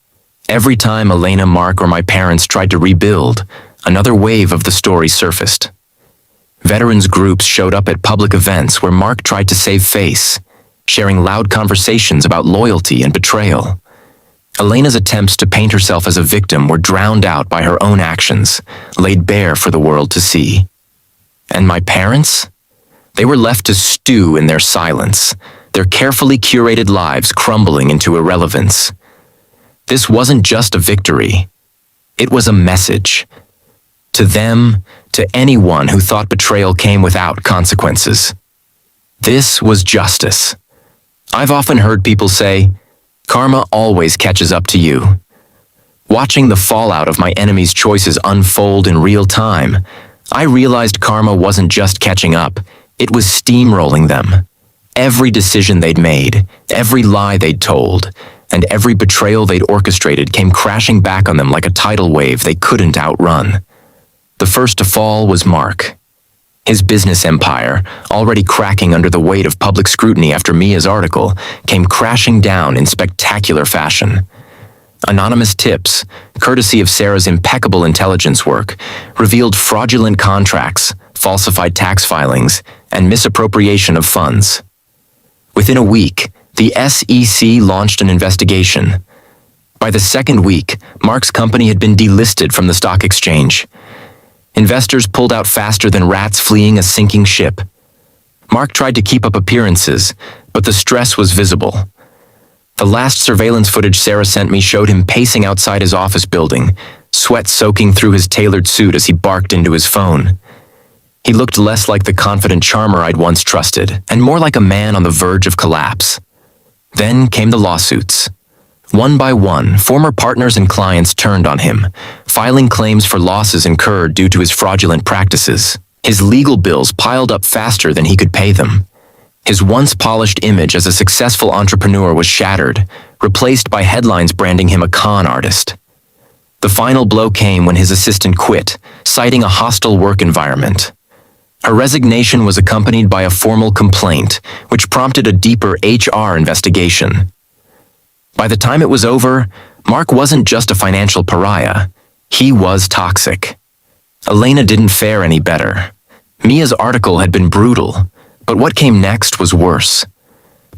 Speaker 1: Every time Elena, Mark, or my parents tried to rebuild, another wave of the story surfaced. Veterans groups showed up at public events where Mark tried to save face, sharing loud conversations about loyalty and betrayal. Elena's attempts to paint herself as a victim were drowned out by her own actions, laid bare for the world to see. And my parents? They were left to stew in their silence, their carefully curated lives crumbling into irrelevance. This wasn't just a victory. It was a message. To them, to anyone who thought betrayal came without consequences. This was justice. I've often heard people say, "Karma always catches up to you." Watching the fallout of my enemies' choices unfold in real time, I realized karma wasn't just catching up, it was steamrolling them. Every decision they'd made, every lie they'd told, and every betrayal they'd orchestrated came crashing back on them like a tidal wave they couldn't outrun. The first to fall was Mark. His business empire, already cracking under the weight of public scrutiny after Mia's article, came crashing down in spectacular fashion. Anonymous tips, courtesy of Sarah's impeccable intelligence work, revealed fraudulent contracts, falsified tax filings, and misappropriation of funds. Within a week, the SEC launched an investigation. By the second week, Mark's company had been delisted from the stock exchange. Investors pulled out faster than rats fleeing a sinking ship. Mark tried to keep up appearances, but the stress was visible. The last surveillance footage Sarah sent me showed him pacing outside his office building, sweat soaking through his tailored suit as he barked into his phone. He looked less like the confident charmer I'd once trusted, and more like a man on the verge of collapse. Then came the lawsuits. One by one, former partners and clients turned on him, filing claims for losses incurred due to his fraudulent practices. His legal bills piled up faster than he could pay them. His once polished image as a successful entrepreneur was shattered, replaced by headlines branding him a con artist. The final blow came when his assistant quit, citing a hostile work environment. Her resignation was accompanied by a formal complaint, which prompted a deeper HR investigation. By the time it was over, Mark wasn't just a financial pariah. He was toxic. Elena didn't fare any better. Mia's article had been brutal, but what came next was worse.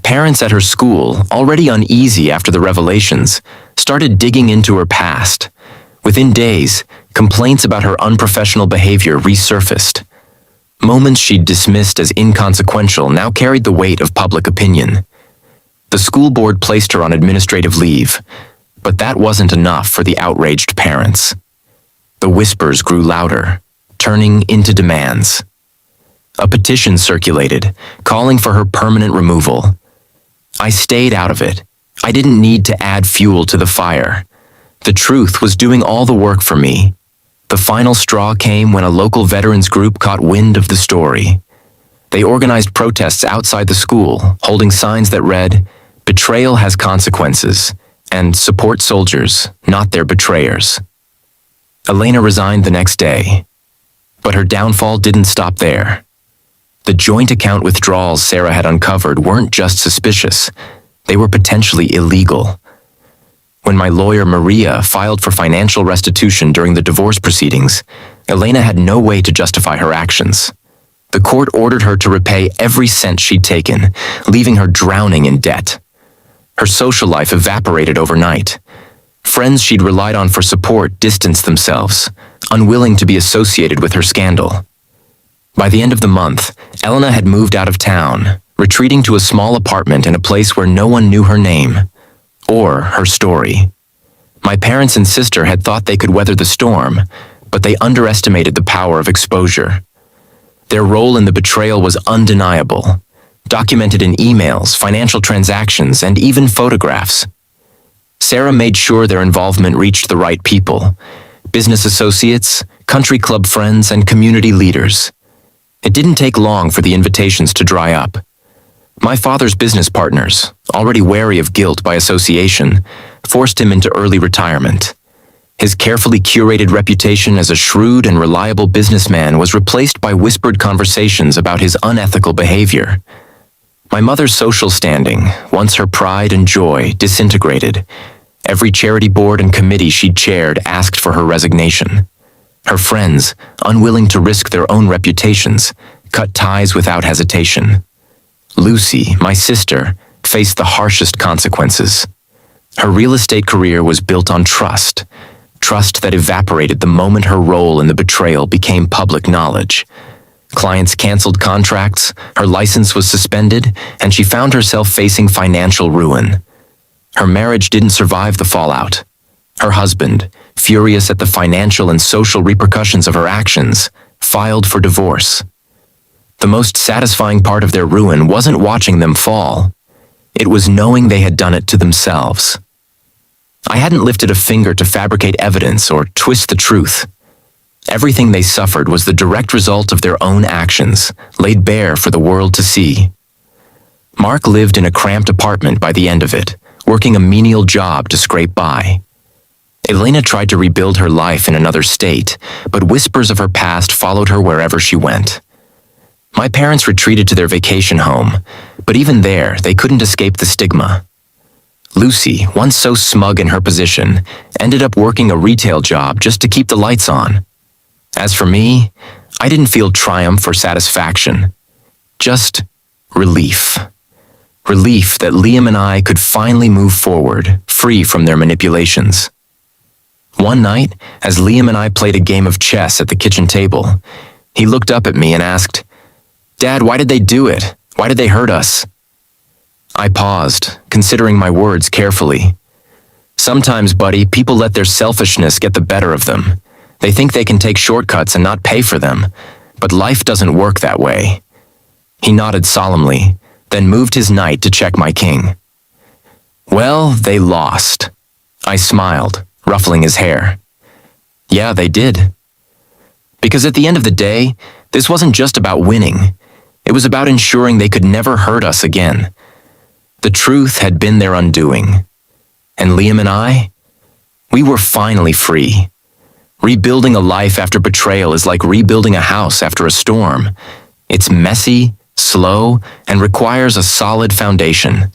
Speaker 1: Parents at her school, already uneasy after the revelations, started digging into her past. Within days, complaints about her unprofessional behavior resurfaced. Moments she'd dismissed as inconsequential now carried the weight of public opinion. The school board placed her on administrative leave, but that wasn't enough for the outraged parents. The whispers grew louder, turning into demands. A petition circulated, calling for her permanent removal. I stayed out of it. I didn't need to add fuel to the fire. The truth was doing all the work for me. The final straw came when a local veterans group caught wind of the story. They organized protests outside the school, holding signs that read, "Betrayal has consequences," and "Support soldiers, not their betrayers." Elena resigned the next day. But her downfall didn't stop there. The joint account withdrawals Sarah had uncovered weren't just suspicious, they were potentially illegal. When my lawyer Maria filed for financial restitution during the divorce proceedings, Elena had no way to justify her actions. The court ordered her to repay every cent she'd taken, leaving her drowning in debt. Her social life evaporated overnight. Friends she'd relied on for support distanced themselves, unwilling to be associated with her scandal. By the end of the month, Elena had moved out of town, retreating to a small apartment in a place where no one knew her name or her story. My parents and sister had thought they could weather the storm, but they underestimated the power of exposure. Their role in the betrayal was undeniable, documented in emails, financial transactions, and even photographs. Sarah made sure their involvement reached the right people: business associates, country club friends, and community leaders. It didn't take long for the invitations to dry up. My father's business partners, already wary of guilt by association, forced him into early retirement. His carefully curated reputation as a shrewd and reliable businessman was replaced by whispered conversations about his unethical behavior. My mother's social standing, once her pride and joy, disintegrated. Every charity board and committee she'd chaired asked for her resignation. Her friends, unwilling to risk their own reputations, cut ties without hesitation. Lucy, my sister, faced the harshest consequences. Her real estate career was built on trust that evaporated the moment her role in the betrayal became public knowledge. Clients canceled contracts, her license was suspended, and she found herself facing financial ruin. Her marriage didn't survive the fallout. Her husband, furious at the financial and social repercussions of her actions, filed for divorce. The most satisfying part of their ruin wasn't watching them fall. It was knowing they had done it to themselves. I hadn't lifted a finger to fabricate evidence or twist the truth. Everything they suffered was the direct result of their own actions, laid bare for the world to see. Mark lived in a cramped apartment by the end of it, working a menial job to scrape by. Elena tried to rebuild her life in another state, but whispers of her past followed her wherever she went. My parents retreated to their vacation home, but even there, they couldn't escape the stigma. Lucy, once so smug in her position, ended up working a retail job just to keep the lights on. As for me, I didn't feel triumph or satisfaction, just relief. Relief that Liam and I could finally move forward, free from their manipulations. One night, as Liam and I played a game of chess at the kitchen table, he looked up at me and asked, "Dad, why did they do it? Why did they hurt us?" I paused, considering my words carefully. Sometimes, buddy, people let their selfishness get the better of them. They think they can take shortcuts and not pay for them, but life doesn't work that way. He nodded solemnly, then moved his knight to check my king. Well, they lost. I smiled, ruffling his hair. Yeah, they did. Because at the end of the day, this wasn't just about winning. It was about ensuring they could never hurt us again. The truth had been their undoing. And Liam and I, we were finally free. Rebuilding a life after betrayal is like rebuilding a house after a storm. It's messy, slow, and requires a solid foundation.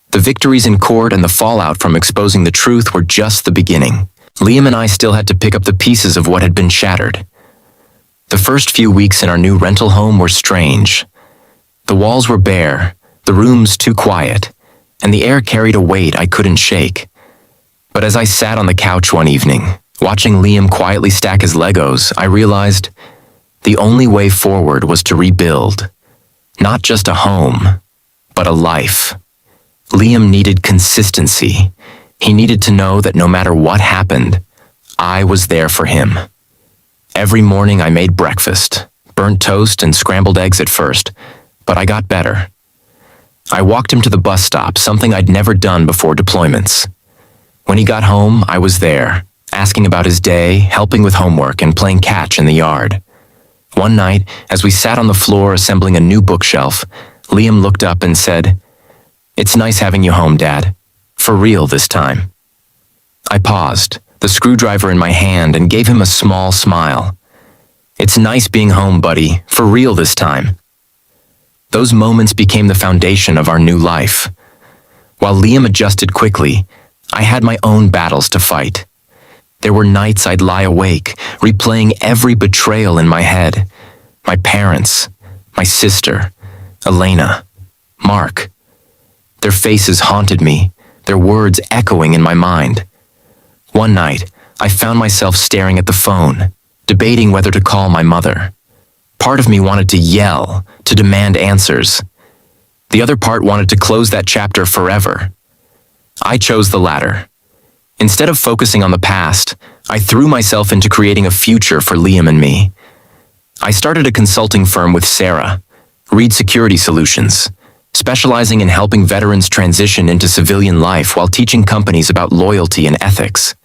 Speaker 1: The victories in court and the fallout from exposing the truth were just the beginning. Liam and I still had to pick up the pieces of what had been shattered. The first few weeks in our new rental home were strange. The walls were bare, the rooms too quiet, and the air carried a weight I couldn't shake. But as I sat on the couch one evening, watching Liam quietly stack his Legos, I realized the only way forward was to rebuild. Not just a home, but a life. Liam needed consistency. He needed to know that no matter what happened, I was there for him. Every morning I made breakfast, burnt toast and scrambled eggs at first, but I got better. I walked him to the bus stop, something I'd never done before deployments. When he got home, I was there, asking about his day, helping with homework, and playing catch in the yard. One night, as we sat on the floor assembling a new bookshelf, Liam looked up and said, "It's nice having you home, Dad. For real this time." I paused, the screwdriver in my hand, and gave him a small smile. "It's nice being home, buddy. For real this time." Those moments became the foundation of our new life. While Liam adjusted quickly, I had my own battles to fight. There were nights I'd lie awake, replaying every betrayal in my head. My parents, my sister, Elena, Mark. Their faces haunted me, their words echoing in my mind. One night, I found myself staring at the phone, debating whether to call my mother. Part of me wanted to yell, to demand answers. The other part wanted to close that chapter forever. I chose the latter. Instead of focusing on the past, I threw myself into creating a future for Liam and me. I started a consulting firm with Sarah, Reed Security Solutions, specializing in helping veterans transition into civilian life while teaching companies about loyalty and ethics.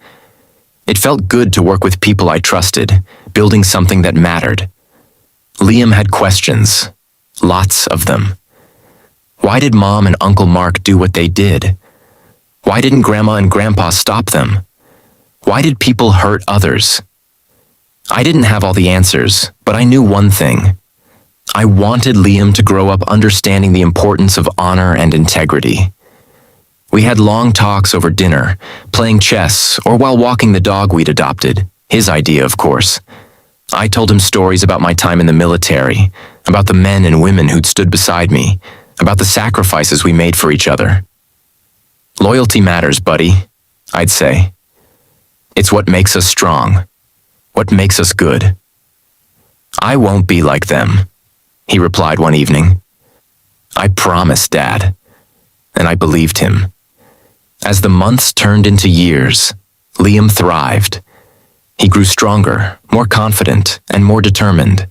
Speaker 1: It felt good to work with people I trusted, building something that mattered. Liam had questions, lots of them. Why did Mom and Uncle Mark do what they did? Why didn't Grandma and Grandpa stop them? Why did people hurt others? I didn't have all the answers, but I knew one thing. I wanted Liam to grow up understanding the importance of honor and integrity. We had long talks over dinner, playing chess, or while walking the dog we'd adopted, his idea, of course. I told him stories about my time in the military, about the men and women who'd stood beside me, about the sacrifices we made for each other. Loyalty matters, buddy, I'd say. It's what makes us strong, what makes us good. I won't be like them, he replied one evening. I promise, Dad. And I believed him. As the months turned into years, Liam thrived. He grew stronger, more confident, and more determined.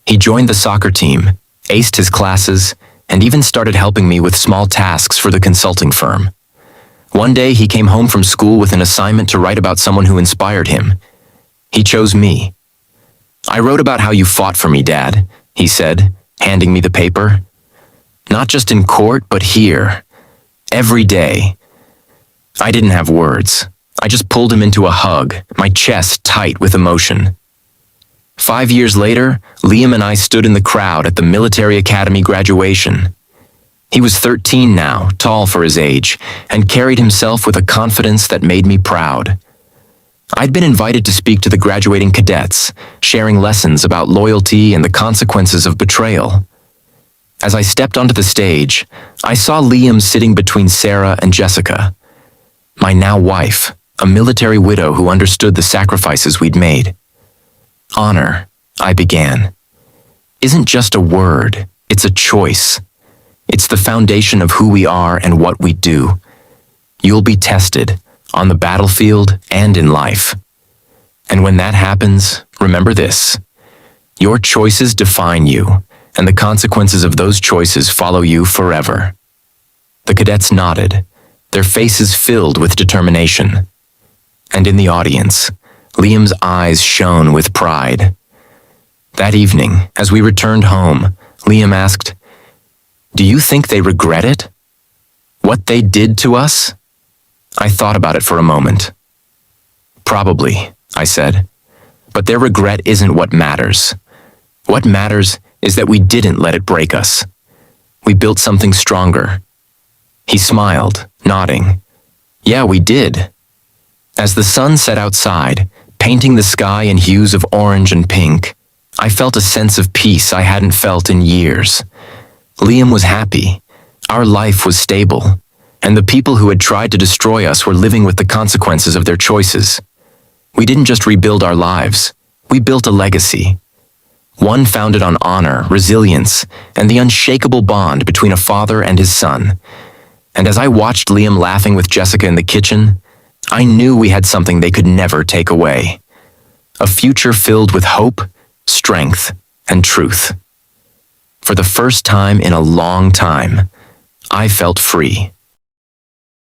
Speaker 1: He joined the soccer team, aced his classes, and even started helping me with small tasks for the consulting firm. One day he came home from school with an assignment to write about someone who inspired him. He chose me. I wrote about how you fought for me, Dad, he said, handing me the paper. Not just in court, but here. Every day. I didn't have words. I just pulled him into a hug, my chest tight with emotion. 5 years later, Liam and I stood in the crowd at the military academy graduation. He was 13 now, tall for his age, and carried himself with a confidence that made me proud. I'd been invited to speak to the graduating cadets, sharing lessons about loyalty and the consequences of betrayal. As I stepped onto the stage, I saw Liam sitting between Sarah and Jessica, my now wife, a military widow who understood the sacrifices we'd made. Honor, I began, isn't just a word, it's a choice. It's the foundation of who we are and what we do. You'll be tested, on the battlefield and in life. And when that happens, remember this: your choices define you, and the consequences of those choices follow you forever. The cadets nodded, their faces filled with determination. And in the audience, Liam's eyes shone with pride. That evening, as we returned home, Liam asked, "Do you think they regret it? What they did to us?" I thought about it for a moment. "Probably," I said, "but their regret isn't what matters. What matters is that we didn't let it break us. We built something stronger." He smiled, nodding. "Yeah, we did." As the sun set outside, painting the sky in hues of orange and pink, I felt a sense of peace I hadn't felt in years. Liam was happy. Our life was stable. And the people who had tried to destroy us were living with the consequences of their choices. We didn't just rebuild our lives. We built a legacy. One founded on honor, resilience, and the unshakable bond between a father and his son. And as I watched Liam laughing with Jessica in the kitchen, I knew we had something they could never take away. A future filled with hope, strength, and truth. For the first time in a long time, I felt free.